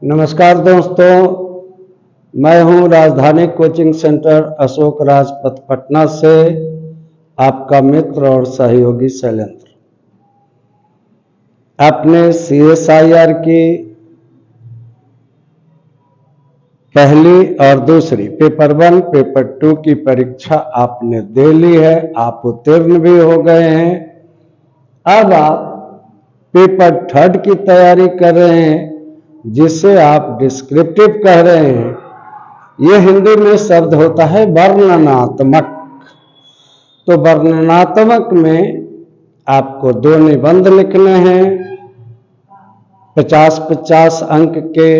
नमस्कार दोस्तों, मैं हूं राजधानी कोचिंग सेंटर अशोक राजपथ पटना से आपका मित्र और सहयोगी शैलेंद्र। आपने CSIR की पहली और दूसरी पेपर 1 पेपर 2 की परीक्षा आपने दे ली है, आप उत्तीर्ण भी हो गए हैं। अब आप पेपर 3 की तैयारी कर रहे हैं, जिसे आप डिस्क्रिप्टिव कह रहे हैं। यह हिंदी में शब्द होता है वर्णनात्मक। तो वर्णनात्मक में आपको 2 निबंध लिखने हैं, 50-50 अंक के,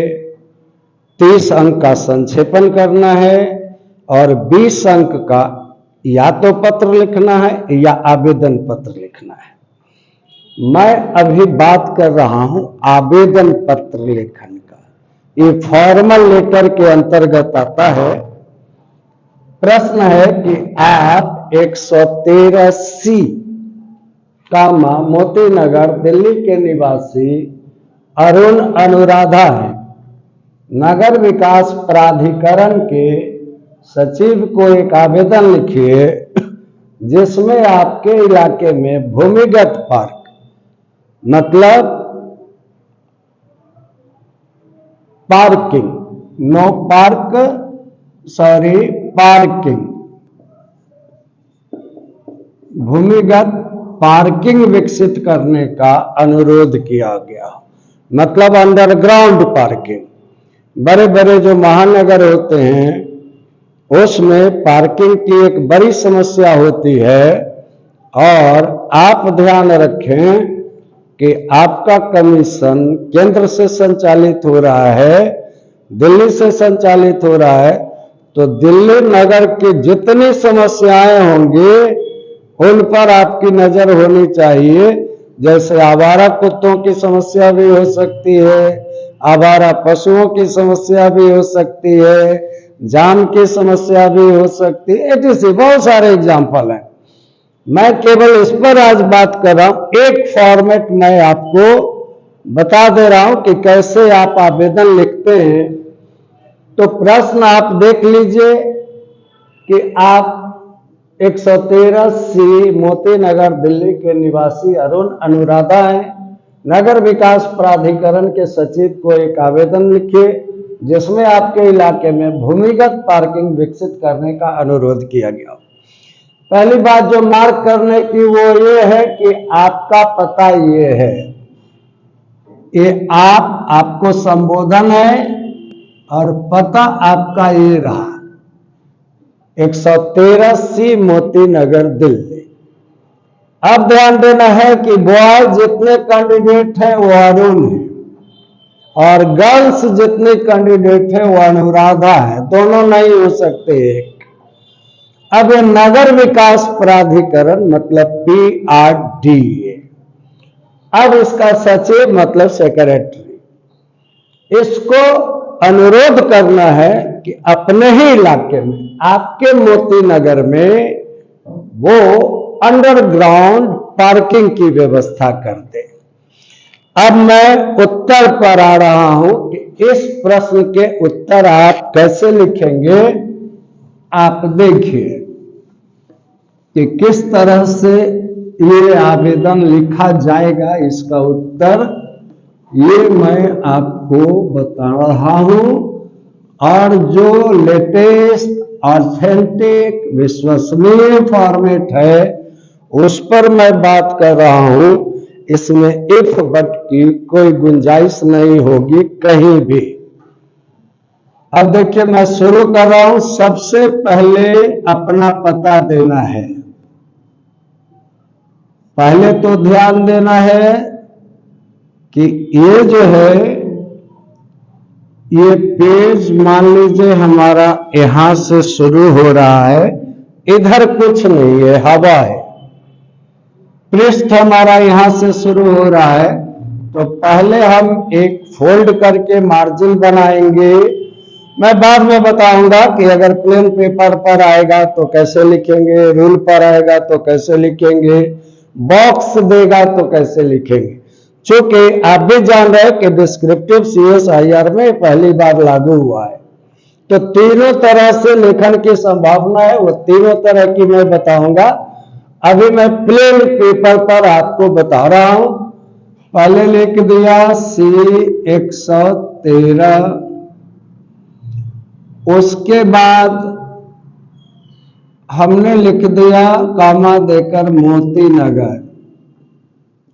30 अंक का संक्षेपण करना है और 20 अंक का या तो पत्र लिखना है या आवेदन पत्र लिखना है। मैं अभी बात कर रहा हूं आवेदन पत्र लेखन का। ये फॉर्मल लेटर के अंतर्गत आता है। प्रश्न है कि आप 113C मोती नगर दिल्ली के निवासी अरुण अनुराधा हैं। नगर विकास प्राधिकरण के सचिव को एक आवेदन लिखिए जिसमें आपके इलाके में भूमिगत पार्क मतलब पार्किंग, पार्किंग, भूमिगत पार्किंग विकसित करने का अनुरोध किया गया। मतलब अंडरग्राउंड पार्किंग। बड़े बड़े जो महानगर होते हैं उसमें पार्किंग की एक बड़ी समस्या होती है। और आप ध्यान रखें कि आपका कमीशन केंद्र से संचालित हो रहा है, दिल्ली से संचालित हो रहा है। तो दिल्ली नगर की जितनी समस्याएं होंगी उन पर आपकी नजर होनी चाहिए। जैसे आवारा कुत्तों की समस्या भी हो सकती है, आवारा पशुओं की समस्या भी हो सकती है, जाम की समस्या भी हो सकती है। etc बहुत सारे एग्जाम्पल हैं। मैं केवल इस पर आज बात कर रहा हूं। एक फॉर्मेट मैं आपको बता दे रहा हूं कि कैसे आप आवेदन लिखते हैं। तो प्रश्न आप देख लीजिए कि आप 113C मोती नगर दिल्ली के निवासी अरुण अनुराधा हैं। नगर विकास प्राधिकरण के सचिव को एक आवेदन लिखिए जिसमें आपके इलाके में भूमिगत पार्किंग विकसित करने का अनुरोध किया गया। पहली बात जो मार्क करने की वो ये है कि आपका पता ये है, ये आपको संबोधन है और पता आपका ये रहा, 113C मोती नगर दिल्ली। अब ध्यान देना है कि बॉय जितने कैंडिडेट हैं वो अरुण है और गर्ल्स जितने कैंडिडेट हैं वो अनुराधा है। दोनों नहीं हो सकते एक। अब ये नगर विकास प्राधिकरण मतलब PRDA, अब इसका सचिव मतलब सेक्रेटरी, इसको अनुरोध करना है कि अपने ही इलाके में, आपके मोती नगर में वो अंडरग्राउंड पार्किंग की व्यवस्था कर दे। अब मैं उत्तर पर आ रहा हूं कि इस प्रश्न के उत्तर आप कैसे लिखेंगे। आप देखिए कि किस तरह से ये आवेदन लिखा जाएगा। इसका उत्तर ये मैं आपको बता रहा हूं और जो लेटेस्ट ऑथेंटिक विश्वसनीय फॉर्मेट है उस पर मैं बात कर रहा हूं। इसमें इफ बट की कोई गुंजाइश नहीं होगी कहीं भी। अब देखिए मैं शुरू कर रहा हूं। सबसे पहले अपना पता देना है। पहले तो ध्यान देना है कि ये जो है ये पेज मान लीजिए हमारा यहां से शुरू हो रहा है, इधर कुछ नहीं है, हवा है। पृष्ठ हमारा यहां से शुरू हो रहा है। तो पहले हम एक फोल्ड करके मार्जिन बनाएंगे। मैं बाद में बताऊंगा कि अगर प्लेन पेपर पर आएगा तो कैसे लिखेंगे, रूल पर आएगा तो कैसे लिखेंगे, बॉक्स देगा तो कैसे लिखेंगे। चूंकि आप भी जान रहे हैं कि डिस्क्रिप्टिव CSIR में पहली बार लागू हुआ है, तो तीनों तरह से लेखन की संभावना है। वो तीनों तरह की मैं बताऊंगा। अभी मैं प्लेन पेपर पर आपको बता रहा हूं। पहले लिख दिया C113, उसके बाद हमने लिख दिया कामा देकर मोती नगर।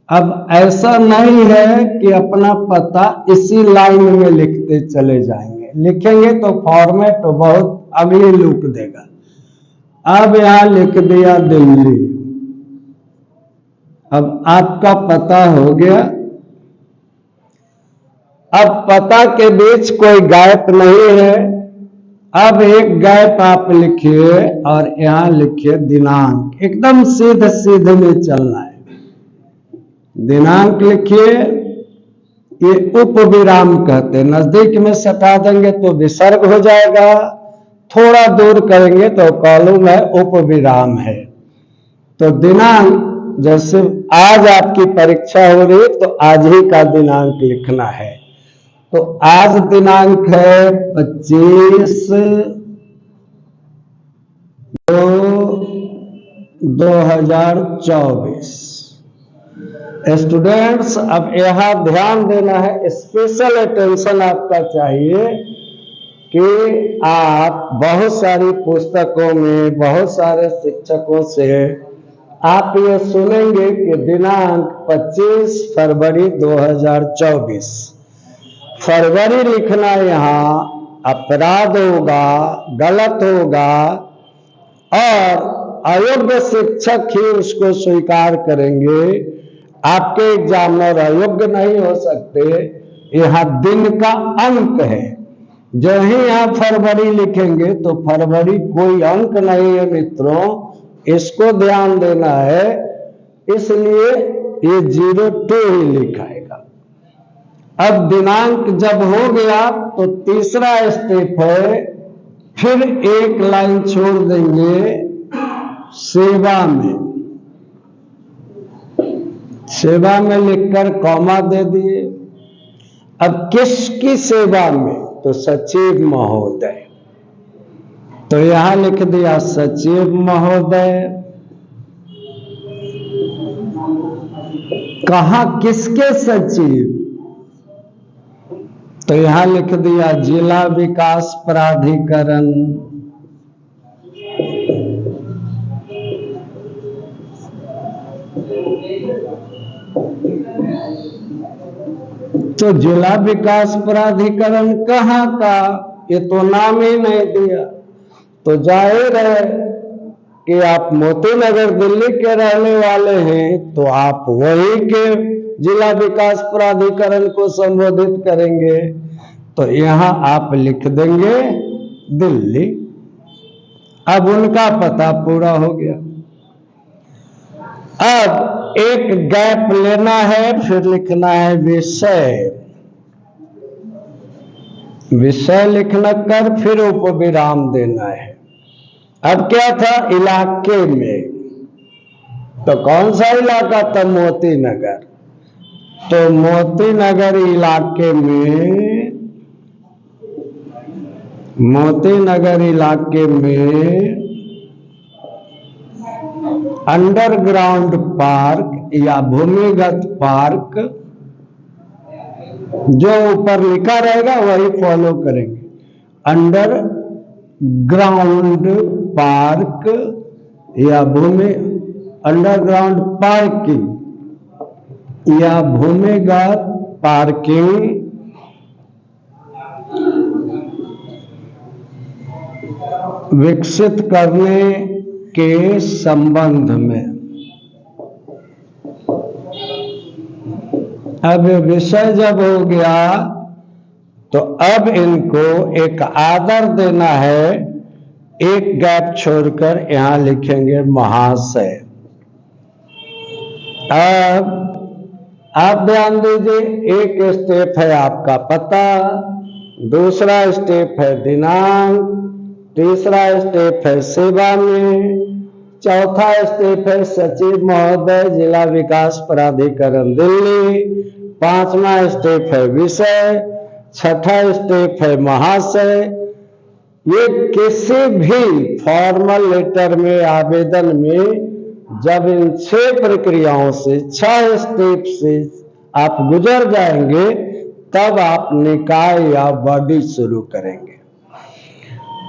अब ऐसा नहीं है कि अपना पता इसी लाइन में लिखते चले जाएंगे, लिखेंगे तो फॉर्मेट बहुत अगली लुक देगा। अब यहां लिख दिया दिल्ली। अब आपका पता हो गया। अब पता के बीच कोई गैप नहीं है। अब एक गैप आप लिखिए और यहां लिखिए दिनांक। एकदम सीधे सीधे में चलना है। दिनांक लिखिए, ये उप विराम कहते हैं। नजदीक में सटा देंगे तो विसर्ग हो जाएगा, थोड़ा दूर करेंगे तो कॉलम है, उप विराम है। तो दिनांक, जैसे आज आपकी परीक्षा हो रही है तो आज ही का दिनांक लिखना है। तो आज दिनांक है 25/2/2024। स्टूडेंट्स, अब यहां ध्यान देना है, स्पेशल अटेंशन आपका चाहिए कि आप बहुत सारी पुस्तकों में, बहुत सारे शिक्षकों से आप ये सुनेंगे कि दिनांक 25 फरवरी 2024। फरवरी लिखना यहां अपराध होगा, गलत होगा और अयोग्य शिक्षक ही उसको स्वीकार करेंगे। आपके एग्जामिनर अयोग्य नहीं हो सकते। यहां दिन का अंक है। जो ही यहां फरवरी लिखेंगे तो फरवरी कोई अंक नहीं है मित्रों, इसको ध्यान देना है। इसलिए ये 02 ही लिखाएगा। अब दिनांक जब हो गया तो तीसरा स्टेप है, फिर एक लाइन छोड़ देंगे सेवा में। सेवा में लिखकर कॉमा दे दिए। अब किसकी सेवा में? तो सचिव महोदय। तो यहां लिख दिया सचिव महोदय। कहां, किसके सचिव? तो यहां लिख दिया जिला विकास प्राधिकरण। तो जिला विकास प्राधिकरण कहां का? ये तो नाम ही नहीं दिया। तो जाहिर है कि आप मोती नगर दिल्ली के रहने वाले हैं, तो आप वही के जिला विकास प्राधिकरण को संबोधित करेंगे। तो यहां आप लिख देंगे दिल्ली। अब उनका पता पूरा हो गया। अब एक गैप लेना है, फिर लिखना है विषय। विषय लिखना कर फिर उपविराम देना है। अब क्या था? इलाके में। तो कौन सा इलाका था? मोती नगर। तो मोती नगर इलाके में, मोती नगर इलाके में अंडरग्राउंड पार्क या भूमिगत पार्क, जो ऊपर लिखा रहेगा वही फॉलो करेंगे। अंडरग्राउंड पार्क या अंडरग्राउंड पार्किंग या भूमिगत पार्किंग विकसित करने के संबंध में। अब विषय जब हो गया तो अब इनको एक आदर देना है। एक गैप छोड़कर यहां लिखेंगे महाशय। अब आप ध्यान दीजिए, एक स्टेप है आपका पता, दूसरा स्टेप है दिनांक, तीसरा स्टेप है सेवा में, चौथा स्टेप है सचिव महोदय जिला विकास प्राधिकरण दिल्ली, 5वां स्टेप है विषय, 6ठा स्टेप है महाशय। ये किसी भी फॉर्मल लेटर में, आवेदन में जब इन 6 प्रक्रियाओं से, 6 स्टेप से आप गुजर जाएंगे, तब आप निकाय या बॉडी शुरू करेंगे।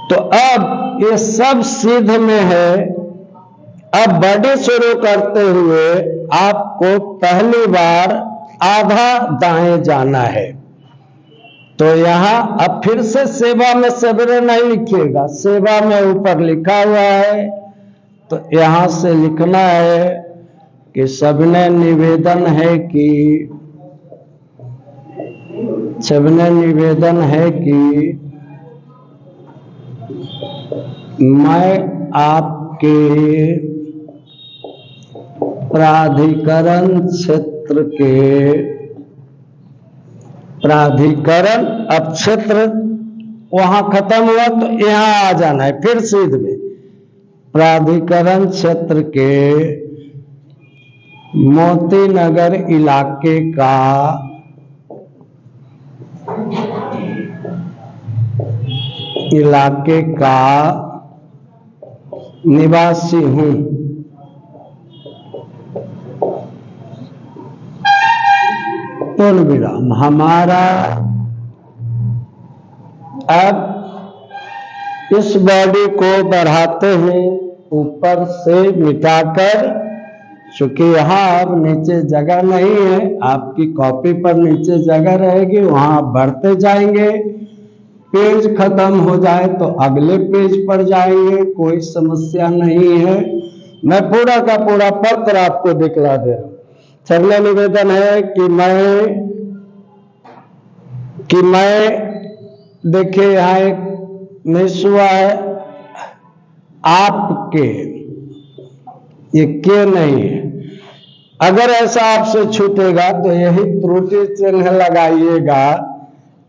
तो अब ये सब सिद्ध में है। अब बॉडी शुरू करते हुए आपको पहली बार आधा दाएं जाना है। तो यहां अब फिर से सेवा में सवेरे नहीं लिखिएगा, सेवा में ऊपर लिखा हुआ है, तो यहां से लिखना है कि सबने निवेदन है कि मैं आपके प्राधिकरण क्षेत्र के प्राधिकरण, अब क्षेत्र वहां खत्म हुआ तो यहां आ जाना है फिर सीध में। प्राधिकरण क्षेत्र के मोती नगर इलाके का निवासी हूं। पूर्ण विराम। हमारा अब इस बॉडी को बढ़ाते हैं ऊपर से मिटाकर, चूंकि यहां अब नीचे जगह नहीं है, आपकी कॉपी पर नीचे जगह रहेगी, वहां आप बढ़ते जाएंगे। पेज खत्म हो जाए तो अगले पेज पर जाएंगे, कोई समस्या नहीं है। मैं पूरा का पूरा पत्र आपको दिखला दे रहा हूं। सबने निवेदन है कि मैं देखिए यहां एक निस्वा है, आपके, ये के नहीं है। अगर ऐसा आपसे छूटेगा तो यही त्रुटि चिन्ह लगाइएगा,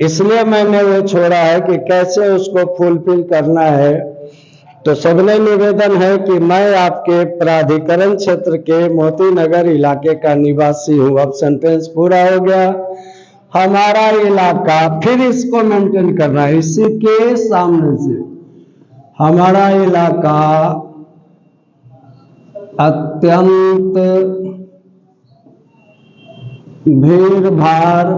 इसलिए मैंने वो छोड़ा है कि कैसे उसको फुलफिल करना है। तो सबने निवेदन है कि मैं आपके प्राधिकरण क्षेत्र के मोती नगर इलाके का निवासी हूं। अब सेंटेंस पूरा हो गया। हमारा इलाका, फिर इसको मेंटेन करना है इसी के सामने से। हमारा इलाका अत्यंत भीड़ भाड़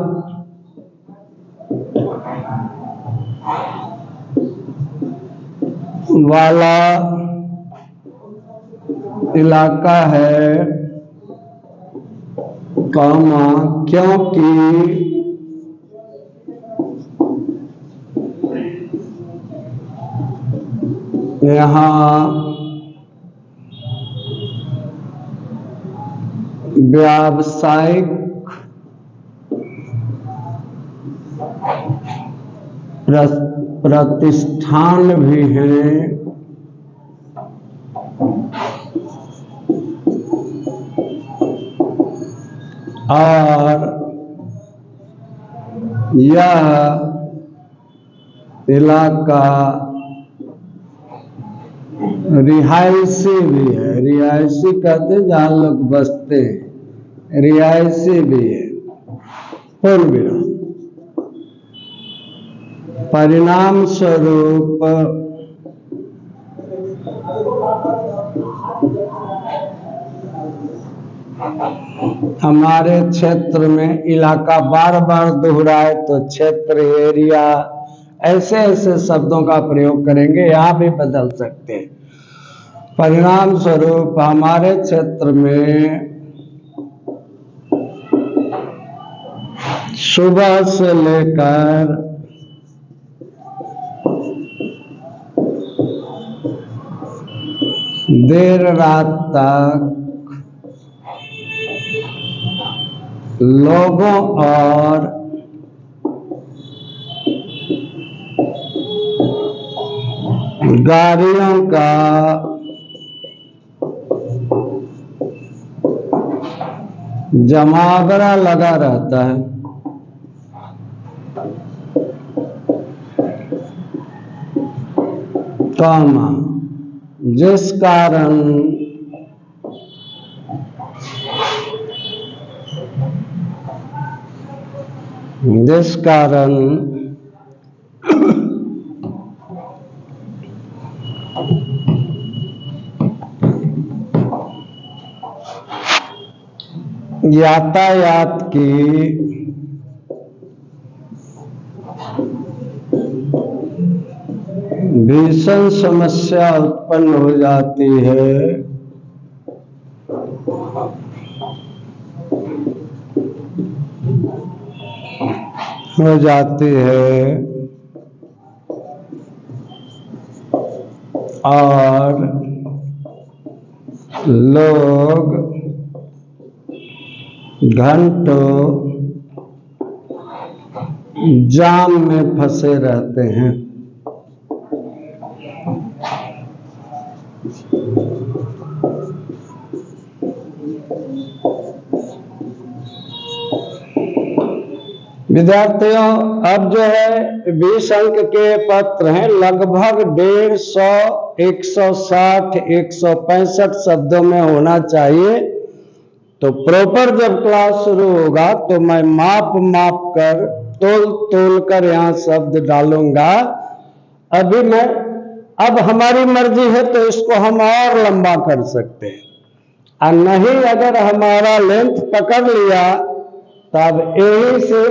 वाला इलाका है, क्योंकि यहाँ व्यावसायिक प्रतिष्ठान भी हैं और यह इलाका रिहायशी भी है। रिहायशी कहते हैं जहां लोग बसते हैं, रिहायशी भी है। पूर्ण विराम। परिणाम स्वरूप हमारे क्षेत्र में, इलाका बार बार दोहराए तो क्षेत्र, एरिया, ऐसे ऐसे शब्दों का प्रयोग करेंगे, यहां भी बदल सकते हैं। परिणाम स्वरूप हमारे क्षेत्र में सुबह से लेकर देर रात तक लोगों और गाड़ियों का जमावड़ा लगा रहता है। जिस कारण जिस कारण यातायात की भीषण समस्या उत्पन्न हो जाती है। और लोग घंटों जाम में फंसे रहते हैं। विद्यार्थियों, अब जो है 20 अंक के पत्र हैं, लगभग 150, 160, 165 शब्दों में होना चाहिए। तो प्रॉपर जब क्लास शुरू होगा तो मैं माप कर तोल कर यहाँ शब्द डालूंगा। अब हमारी मर्जी है तो इसको हम और लंबा कर सकते हैं, और नहीं अगर हमारा लेंथ पकड़ लिया तब यही से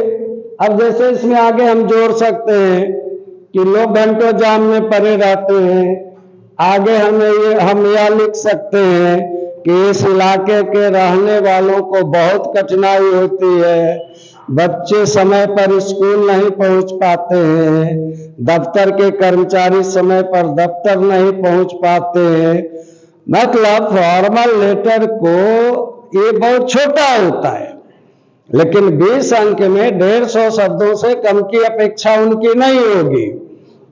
अब जैसे इसमें आगे हम जोड़ सकते हैं कि लोग घंटों जाम में पड़े रहते हैं। आगे हम यह लिख सकते हैं कि इस इलाके के रहने वालों को बहुत कठिनाई होती है, बच्चे समय पर स्कूल नहीं पहुंच पाते हैं, दफ्तर के कर्मचारी समय पर दफ्तर नहीं पहुंच पाते हैं। मतलब फॉर्मल लेटर को ये बहुत छोटा होता है, लेकिन 20 अंक में 150 शब्दों से कम की अपेक्षा उनकी नहीं होगी।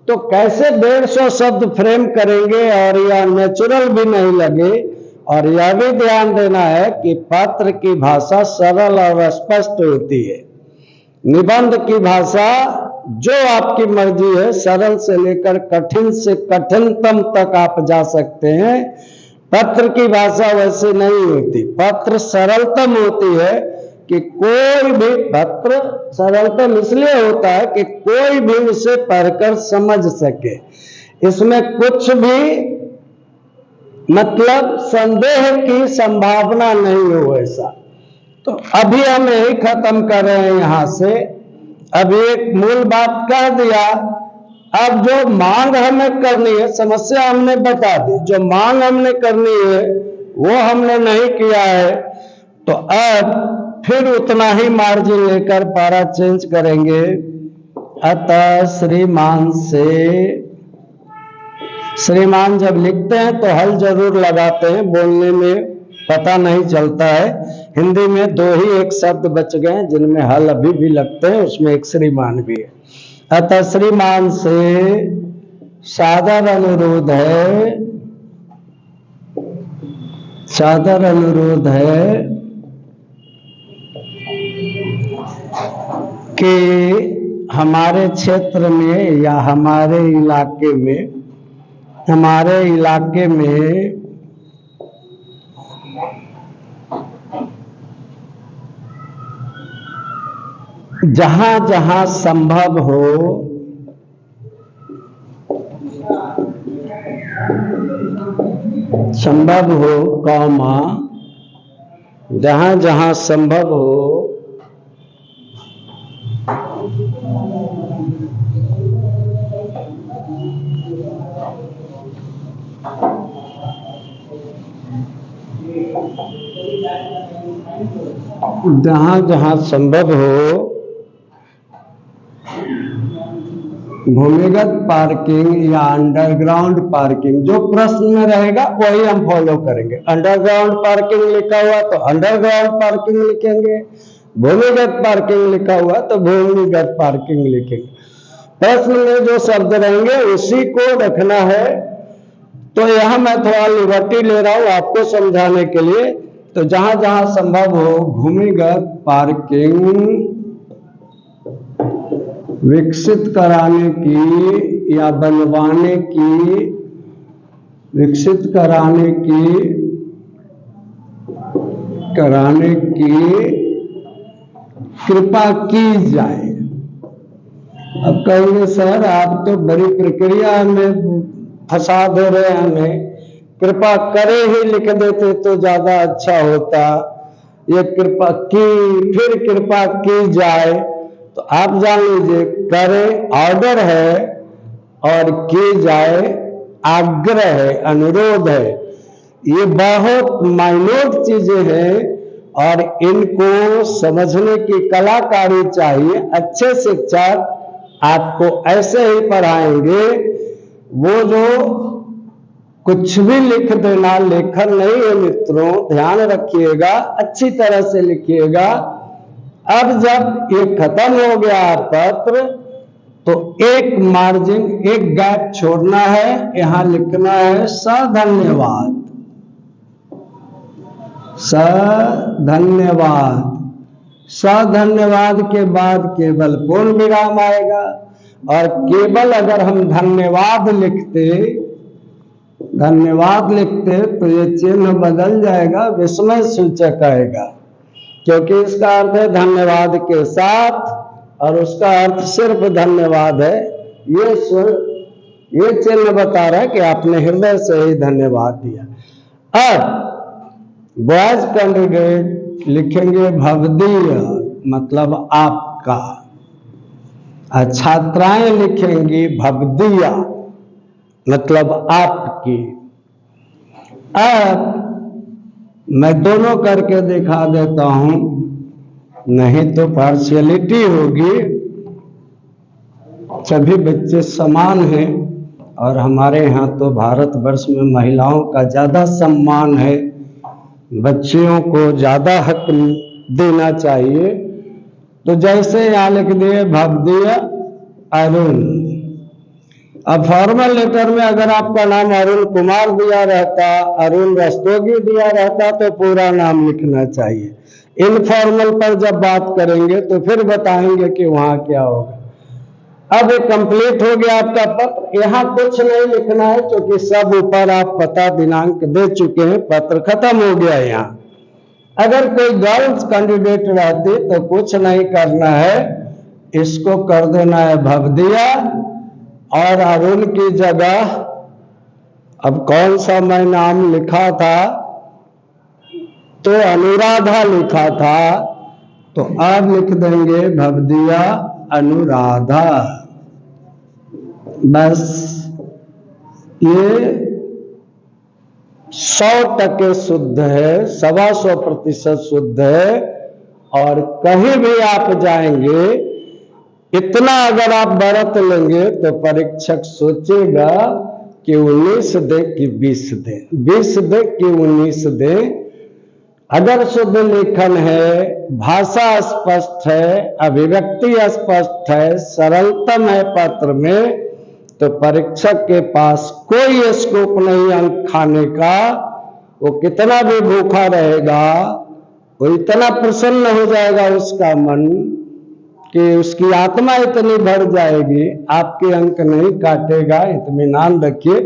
तो कैसे 150 शब्द फ्रेम करेंगे और यह नेचुरल भी नहीं लगे। और यह भी ध्यान देना है कि पत्र की भाषा सरल और स्पष्ट होती है। निबंध की भाषा जो आपकी मर्जी है, सरल से लेकर कठिन से कठिनतम तक आप जा सकते हैं। पत्र की भाषा वैसे नहीं होती। पत्र सरलतम होती है कि कोई भी पत्र सरलतम इसलिए होता है कि कोई भी उसे पढ़कर समझ सके, इसमें कुछ भी मतलब संदेह की संभावना नहीं हो ऐसा। तो अभी हम यही खत्म कर रहे हैं यहां से। अभी एक मूल बात कह दिया। अब जो मांग हमें करनी है, समस्या हमने बता दी, जो मांग हमने करनी है वो हमने नहीं किया है। तो अब फिर उतना ही मार्जिन लेकर पारा चेंज करेंगे। अतः श्रीमान से, श्रीमान जब लिखते हैं तो हल जरूर लगाते हैं, बोलने में पता नहीं चलता है। हिंदी में 2 ही एक शब्द बच गए जिनमें हल अभी भी लगते हैं, उसमें एक श्रीमान भी है। अतः श्रीमान से सादर अनुरोध है कि हमारे क्षेत्र में या हमारे इलाके में जहां जहां संभव हो कौमा, जहां जहां संभव हो भूमिगत पार्किंग या अंडरग्राउंड पार्किंग, जो प्रश्न में रहेगा वही हम फॉलो करेंगे। अंडरग्राउंड पार्किंग लिखा हुआ तो अंडरग्राउंड पार्किंग लिखेंगे, भूमिगत पार्किंग लिखा हुआ तो भूमिगत पार्किंग लिखेंगे। प्रश्न में जो शब्द रहेंगे उसी को रखना है। तो यहां मैं थोड़ा लिबर्टी ले रहा हूं आपको समझाने के लिए। तो जहां जहां संभव हो भूमिगत पार्किंग विकसित कराने की या बनवाने की, कराने की कृपा की जाए। अब कहेंगे सर आप तो बड़ी प्रक्रिया में फंसा दे रहे हैं हमें, कृपा करे ही लिख देते तो ज्यादा अच्छा होता। ये कृपा की, फिर कृपा की जाए, तो आप जान लीजिए करे ऑर्डर है और की जाए आग्रह है, अनुरोध है। ये बहुत माइन्यूट चीजें हैं और इनको समझने की कलाकारी चाहिए। अच्छे शिक्षक आपको ऐसे ही पढ़ाएंगे। वो जो कुछ भी लिख देना लेखन नहीं है मित्रों, ध्यान रखिएगा, अच्छी तरह से लिखिएगा। अब जब ये खत्म हो गया पत्र, तो एक मार्जिन, एक गैप छोड़ना है, यहां लिखना है सधन्यवाद। सधन्यवाद, सधन्यवाद के बाद केवल पूर्ण विराम आएगा। और केवल अगर हम धन्यवाद लिखते तो ये चिन्ह बदल जाएगा, विस्मय सूचक आएगा, क्योंकि इसका अर्थ है धन्यवाद के साथ, और उसका अर्थ सिर्फ धन्यवाद है। ये चिन्ह बता रहा है कि आपने हृदय से ही धन्यवाद दिया। अब बॉयज कैंडिडेट लिखेंगे भवदीय, मतलब आपका। छात्राएं लिखेंगी भवदीया, मतलब आपकी। अब मैं दोनों करके दिखा देता हूं, नहीं तो पार्शियलिटी होगी। सभी बच्चे समान हैं और हमारे यहाँ तो भारतवर्ष में महिलाओं का ज्यादा सम्मान है, बच्चियों को ज्यादा हक देना चाहिए। तो जैसे यहां लिख दिए भवदीय अरुण। अब फॉर्मल लेटर में अगर आपका नाम अरुण कुमार दिया रहता, अरुण रस्तोगी दिया रहता, तो पूरा नाम लिखना चाहिए। इनफॉर्मल पर जब बात करेंगे तो फिर बताएंगे कि वहां क्या होगा। अब ये कंप्लीट हो गया आपका पत्र। यहाँ कुछ नहीं लिखना है क्योंकि सब ऊपर आप पता दिनांक दे चुके हैं, पत्र खत्म हो गया। यहाँ अगर कोई गर्ल्स कैंडिडेट रहती तो कुछ नहीं करना है, इसको कर देना है भवदीया, और अरुण की जगह अब कौन सा मैं नाम लिखा था, तो अनुराधा लिखा था, तो अब लिख देंगे भवदीया अनुराधा। बस ये 100% शुद्ध है, 125% शुद्ध है। और कहीं भी आप जाएंगे, इतना अगर आप बरत लेंगे तो परीक्षक सोचेगा कि 19 दे कि 20 दे, 20 दे कि 19 दे। अगर शुद्ध लेखन है, भाषा स्पष्ट है, अभिव्यक्ति स्पष्ट है, सरलतम है पत्र में, तो परीक्षक के पास कोई स्कोप नहीं अंक खाने का। वो कितना भी भूखा रहेगा, वो इतना प्रसन्न हो जाएगा उसका मन कि उसकी आत्मा इतनी भर जाएगी, आपके अंक नहीं काटेगा। इत्मीनान रखिए।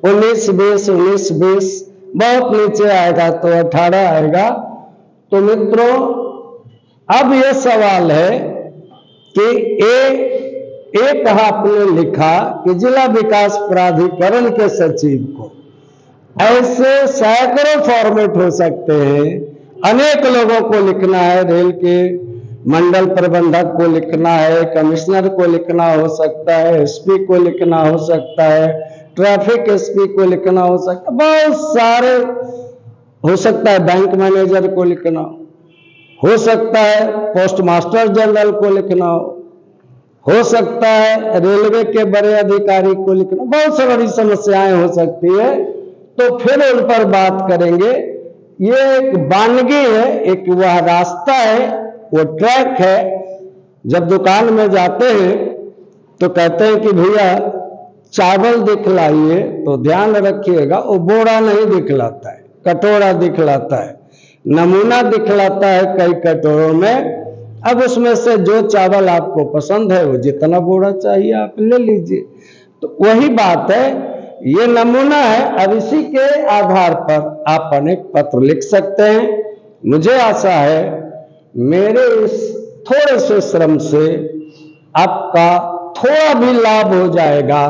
19-20 बहुत नीचे आएगा तो 18 आएगा। तो मित्रों, अब यह सवाल है कि एक आपने लिखा कि जिला विकास प्राधिकरण के सचिव को, ऐसे सैकड़ों फॉर्मेट हो सकते हैं। अनेक लोगों को लिखना है, रेल के मंडल प्रबंधक को लिखना है, कमिश्नर को लिखना हो सकता है, एसपी को लिखना हो सकता है, ट्रैफिक एसपी को लिखना हो सकता है, बहुत सारे हो सकता है, बैंक मैनेजर को लिखना हो सकता है, पोस्ट मास्टर जनरल को लिखना हो सकता है, रेलवे के बड़े अधिकारी को लिखना, बहुत सारी समस्याएं हो सकती है। तो फिर उन पर बात करेंगे। ये एक वानगी है, एक वह रास्ता है, वो ट्रैक है। जब दुकान में जाते हैं तो कहते हैं कि भैया चावल दिखलाइए, तो ध्यान रखिएगा वो बोरा नहीं दिखलाता है, कटोरा दिखलाता है, नमूना दिखलाता है कई कटोरों में। अब उसमें से जो चावल आपको पसंद है, वो जितना बोरा चाहिए आप ले लीजिए। तो वही बात है, ये नमूना है। अब इसी के आधार पर आप अनेक पत्र लिख सकते हैं। मुझे आशा है मेरे इस थोड़े से श्रम से आपका थोड़ा भी लाभ हो जाएगा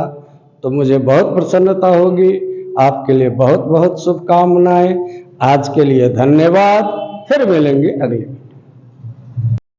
तो मुझे बहुत प्रसन्नता होगी। आपके लिए बहुत बहुत शुभकामनाएं। आज के लिए धन्यवाद। फिर मिलेंगे अगले।